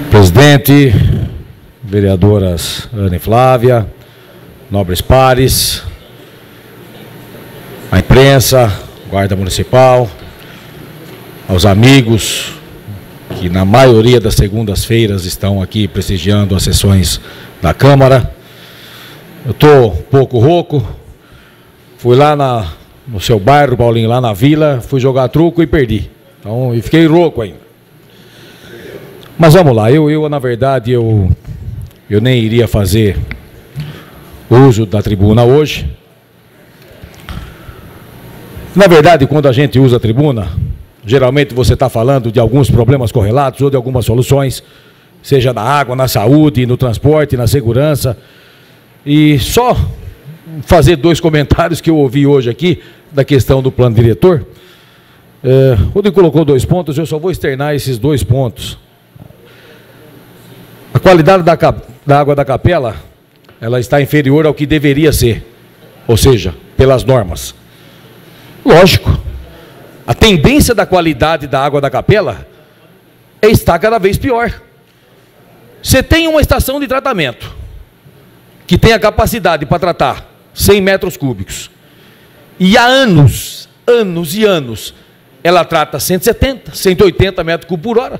Presidente, vereadoras Ana e Flávia, nobres pares, a imprensa, guarda municipal, aos amigos que na maioria das segundas-feiras estão aqui prestigiando as sessões da Câmara. Eu estou um pouco rouco, fui lá no seu bairro, Paulinho, lá na vila, fui jogar truco e perdi. Então, e fiquei rouco ainda. Mas vamos lá, na verdade, eu nem iria fazer uso da tribuna hoje. Na verdade, quando a gente usa a tribuna, geralmente você está falando de alguns problemas correlatos ou de algumas soluções, seja na água, na saúde, no transporte, na segurança. E só fazer dois comentários que eu ouvi hoje aqui, da questão do plano diretor. O Rodrigo colocou 2 pontos, eu só vou externar esses 2 pontos. A qualidade da água da capela, ela está inferior ao que deveria ser, ou seja, pelas normas. Lógico, a tendência da qualidade da água da capela está cada vez pior. Você tem uma estação de tratamento que tem a capacidade para tratar 100 metros cúbicos, e há anos e anos, ela trata 170, 180 metros cúbicos por hora.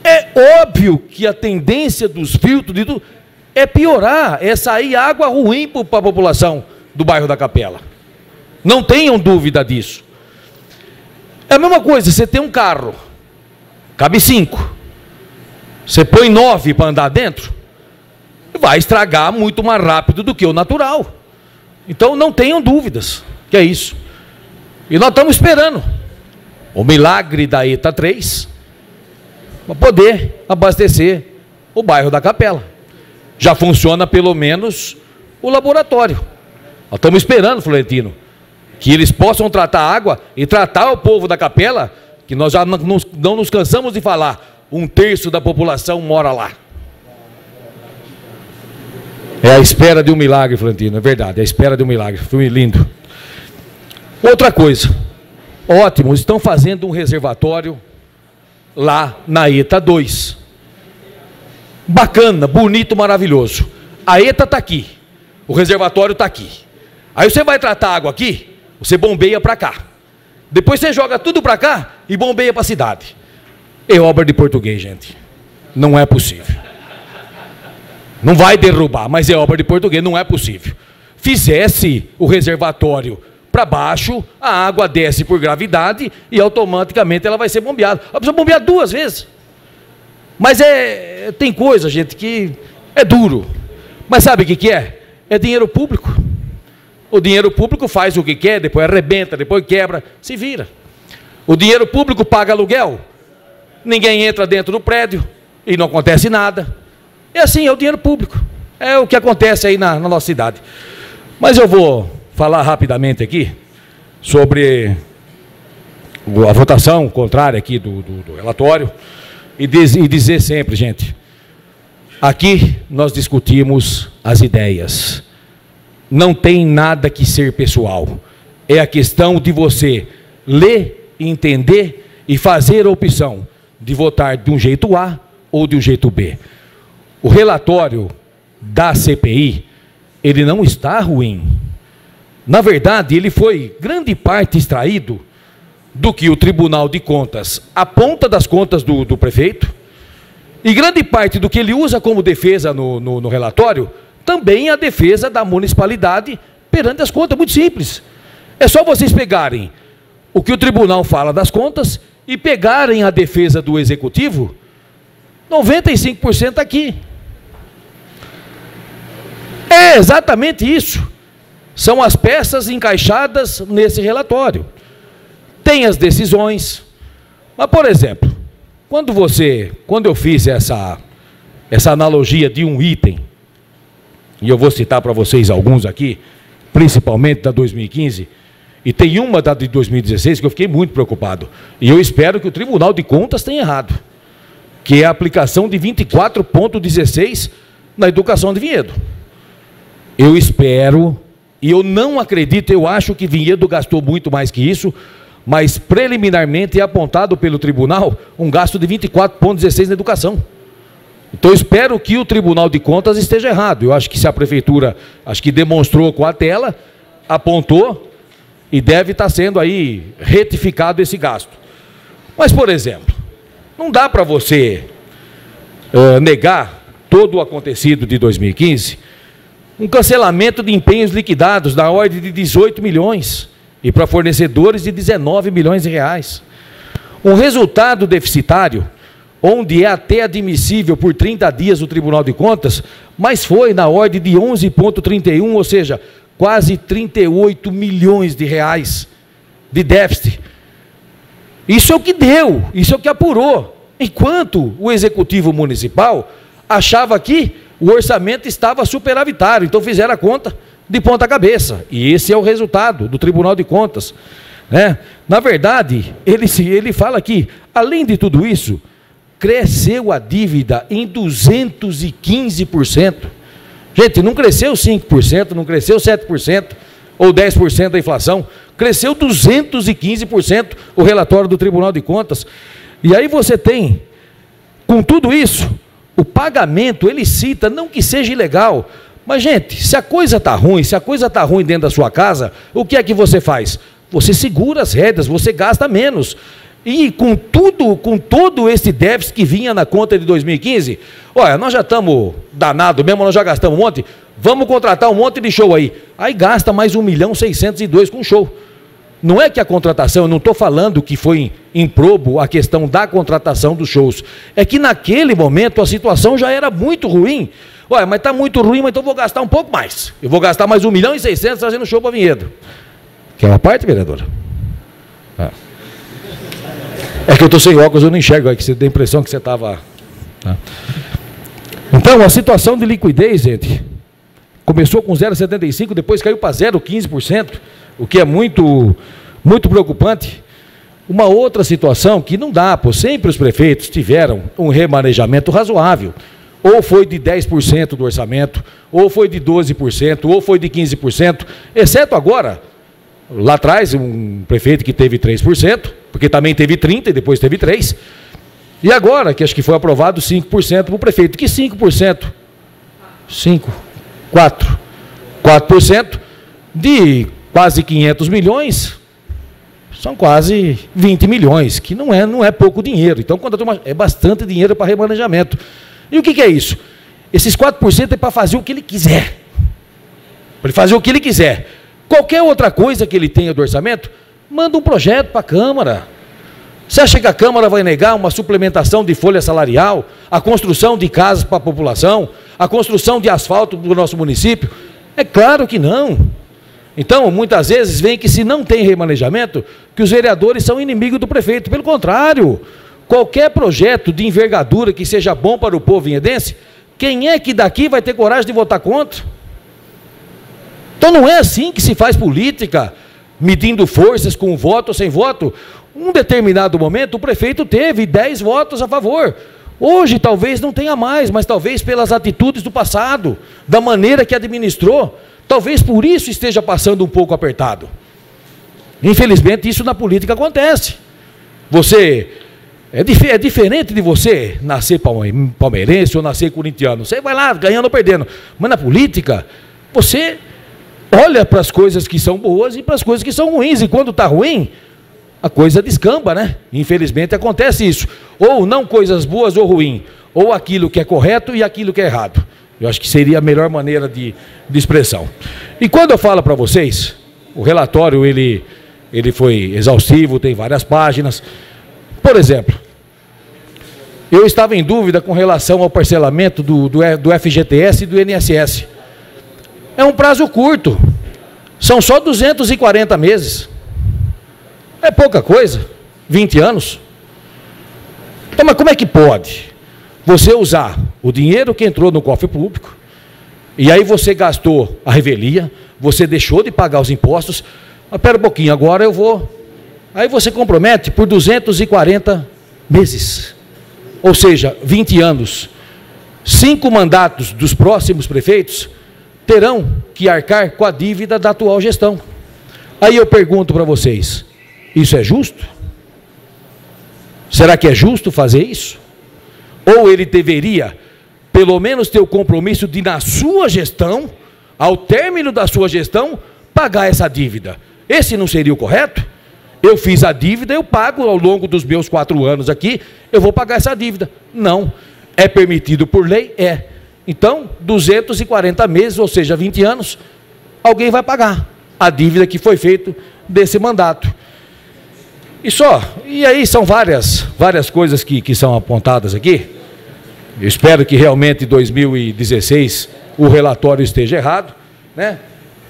É óbvio que a tendência dos filtros é piorar, é sair água ruim para a população do bairro da Capela. Não tenham dúvida disso. É a mesma coisa, você tem um carro, cabe 5, você põe 9 para andar dentro, vai estragar muito mais rápido do que o natural. Então não tenham dúvidas que é isso. E nós estamos esperando o milagre da ETA 3 para poder abastecer o bairro da Capela. Já funciona pelo menos o laboratório. Nós estamos esperando, Florentino, que eles possam tratar a água e tratar o povo da Capela, que nós já não nos cansamos de falar, 1/3 da população mora lá. É a espera de um milagre, Florentino, é verdade, é a espera de um milagre, foi lindo. Outra coisa, ótimo, estão fazendo um reservatório lá na ETA 2. Bacana, bonito, maravilhoso. A ETA está aqui, o reservatório está aqui. Aí você vai tratar água aqui, você bombeia para cá. Depois você joga tudo para cá e bombeia para a cidade. É obra de português, gente. Não é possível. Não vai derrubar, mas é obra de português, não é possível. Fizesse o reservatório para baixo, a água desce por gravidade e automaticamente ela vai ser bombeada. Ela precisa bombear 2 vezes. Mas tem coisa, gente, que é duro. Mas sabe o que é? É dinheiro público. O dinheiro público faz o que quer, depois arrebenta, depois quebra, se vira. O dinheiro público paga aluguel, ninguém entra dentro do prédio e não acontece nada. É assim, é o dinheiro público. É o que acontece aí na nossa cidade. Mas eu vou falar rapidamente aqui sobre a votação contrária aqui do relatório e dizer sempre, gente, aqui nós discutimos as ideias. Não tem nada que ser pessoal. É a questão de você ler, entender e fazer a opção de votar de um jeito A ou de um jeito B. O relatório da CPI, ele não está ruim. Na verdade, ele foi grande parte extraído do que o Tribunal de Contas aponta das contas do prefeito, e grande parte do que ele usa como defesa no relatório, também a defesa da municipalidade perante as contas. Muito simples. É só vocês pegarem o que o tribunal fala das contas e pegarem a defesa do executivo, 95% aqui. É exatamente isso. São as peças encaixadas nesse relatório. Tem as decisões. Mas, por exemplo, quando eu fiz essa analogia de um item, e eu vou citar para vocês alguns aqui, principalmente da 2015, e tem uma da de 2016 que eu fiquei muito preocupado. E eu espero que o Tribunal de Contas tenha errado, que é a aplicação de 24,16 na educação de Vinhedo. Eu espero, e eu não acredito, eu acho que Vinhedo gastou muito mais que isso, mas preliminarmente é apontado pelo tribunal um gasto de 24,16 na educação. Então eu espero que o Tribunal de Contas esteja errado. Eu acho que se a prefeitura, acho que demonstrou com a tela, apontou e deve estar sendo aí retificado esse gasto. Mas, por exemplo, não dá para você negar todo o acontecido de 2015, um cancelamento de empenhos liquidados na ordem de 18 milhões e para fornecedores de 19 milhões de reais. Um resultado deficitário, onde é até admissível por 30 dias o Tribunal de Contas, mas foi na ordem de 11,31, ou seja, quase 38 milhões de reais de déficit. Isso é o que deu, isso é o que apurou. Enquanto o Executivo Municipal achava que o orçamento estava superavitário, então fizeram a conta de ponta cabeça. E esse é o resultado do Tribunal de Contas, né? Na verdade, ele fala que, além de tudo isso, cresceu a dívida em 215%. Gente, não cresceu 5%, não cresceu 7%, ou 10% da inflação, cresceu 215% o relatório do Tribunal de Contas. E aí você tem, com tudo isso, o pagamento, ele cita, não que seja ilegal, mas, gente, se a coisa está ruim, dentro da sua casa, o que é que você faz? Você segura as rédeas, você gasta menos. E com todo esse déficit que vinha na conta de 2015, olha, nós já estamos danados mesmo, nós já gastamos um monte, vamos contratar um monte de show aí. Aí gasta mais 1.602.000 com show. Não é que a contratação, eu não estou falando que foi improbo a questão da contratação dos shows. É que naquele momento a situação já era muito ruim. Olha, mas está muito ruim, mas então eu vou gastar um pouco mais. Eu vou gastar mais 1.600.000 fazendo show para Vinhedo. Quer uma parte, vereadora? É que eu estou sem óculos, eu não enxergo, é que você deu a impressão que você estava... Então, a situação de liquidez, gente, começou com 0,75%, depois caiu para 0,15%, o que é muito preocupante. Uma outra situação que não dá, sempre os prefeitos tiveram um remanejamento razoável, ou foi de 10% do orçamento, ou foi de 12%, ou foi de 15%, exceto agora, lá atrás, um prefeito que teve 3%, porque também teve 30% e depois teve 3%, e agora, que acho que foi aprovado 5% para o prefeito, que 5%, 4% de quase 500 milhões, são quase 20 milhões, que não é pouco dinheiro. Então, quando é bastante dinheiro para remanejamento. E o que é isso? Esses 4% é para fazer o que ele quiser. Para ele fazer o que ele quiser. Qualquer outra coisa que ele tenha do orçamento, manda um projeto para a Câmara. Você acha que a Câmara vai negar uma suplementação de folha salarial, a construção de casas para a população, a construção de asfalto do nosso município? É claro que não. Então, muitas vezes, vem que se não tem remanejamento, que os vereadores são inimigos do prefeito. Pelo contrário, qualquer projeto de envergadura que seja bom para o povo vinhedense, quem é que daqui vai ter coragem de votar contra? Então, não é assim que se faz política, medindo forças com voto ou sem voto. Um determinado momento, o prefeito teve 10 votos a favor. Hoje, talvez não tenha mais, mas talvez pelas atitudes do passado, da maneira que administrou, talvez por isso esteja passando um pouco apertado. Infelizmente, isso na política acontece. É diferente de você nascer palmeirense ou nascer corintiano. Você vai lá ganhando ou perdendo. Mas na política, você olha para as coisas que são boas e para as coisas que são ruins. E quando está ruim, a coisa descamba, né? Infelizmente acontece isso. Ou não coisas boas ou ruins. Ou aquilo que é correto e aquilo que é errado. Eu acho que seria a melhor maneira de expressão. E quando eu falo para vocês, o relatório ele foi exaustivo, tem várias páginas. Por exemplo, eu estava em dúvida com relação ao parcelamento do FGTS e do INSS. É um prazo curto, são só 240 meses. É pouca coisa, 20 anos. Então, mas como é que pode você usar o dinheiro que entrou no cofre público, e aí você gastou a revelia, você deixou de pagar os impostos, mas espera um pouquinho, agora eu vou... Aí você compromete por 240 meses, ou seja, 20 anos. 5 mandatos dos próximos prefeitos terão que arcar com a dívida da atual gestão. Aí eu pergunto para vocês, Isso é justo? Será que é justo fazer isso? Ou ele deveria, pelo menos, ter o compromisso de, na sua gestão, ao término da sua gestão, pagar essa dívida? Esse não seria o correto? Eu fiz a dívida, eu pago ao longo dos meus 4 anos aqui, eu vou pagar essa dívida. Não. É permitido por lei? É. Então, 240 meses, ou seja, 20 anos, alguém vai pagar a dívida que foi feita desse mandato. E aí são várias coisas que são apontadas aqui. Eu espero que realmente em 2016 o relatório esteja errado, né?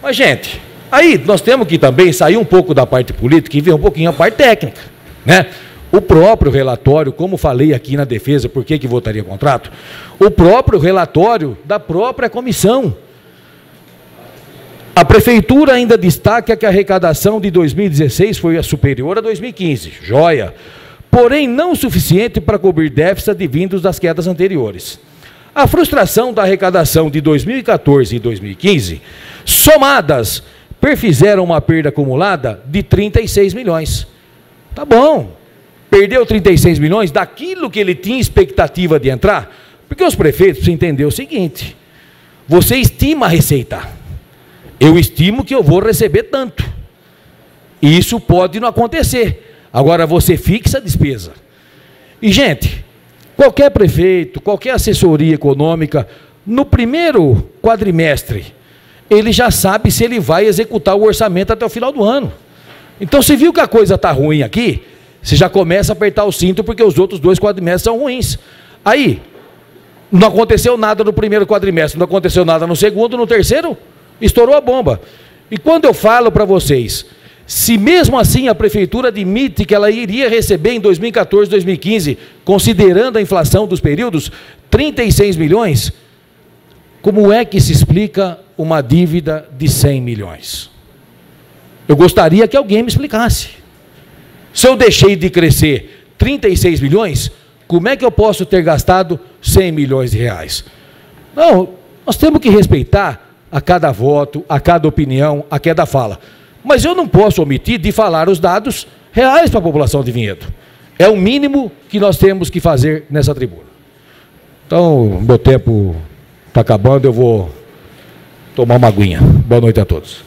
Mas, gente, aí nós temos que também sair um pouco da parte política e ver um pouquinho a parte técnica, né? O próprio relatório, como falei aqui na defesa, por que votaria contrato? O próprio relatório da própria comissão. A prefeitura ainda destaca que a arrecadação de 2016 foi a superior a 2015, joia, porém não suficiente para cobrir déficits advindos das quedas anteriores. A frustração da arrecadação de 2014 e 2015, somadas, perfizeram uma perda acumulada de 36 milhões. Tá bom, perdeu 36 milhões daquilo que ele tinha expectativa de entrar, porque os prefeitos precisam entender o seguinte: você estima a receita. Eu estimo que eu vou receber tanto. E isso pode não acontecer. Agora você fixa a despesa. E, gente, qualquer prefeito, qualquer assessoria econômica, no primeiro quadrimestre, ele já sabe se ele vai executar o orçamento até o final do ano. Então, se viu que a coisa está ruim aqui, você já começa a apertar o cinto porque os outros 2 quadrimestres são ruins. Aí, não aconteceu nada no primeiro quadrimestre, não aconteceu nada no segundo, no terceiro, estourou a bomba. E quando eu falo para vocês, se mesmo assim a prefeitura admite que ela iria receber em 2014, 2015, considerando a inflação dos períodos, 36 milhões, como é que se explica uma dívida de 100 milhões? Eu gostaria que alguém me explicasse. Se eu deixei de crescer 36 milhões, como é que eu posso ter gastado 100 milhões de reais? Não, nós temos que respeitar a cada voto, a cada opinião, a cada fala. Mas eu não posso omitir de falar os dados reais para a população de Vinhedo. É o mínimo que nós temos que fazer nessa tribuna. Então, meu tempo está acabando, eu vou tomar uma aguinha. Boa noite a todos.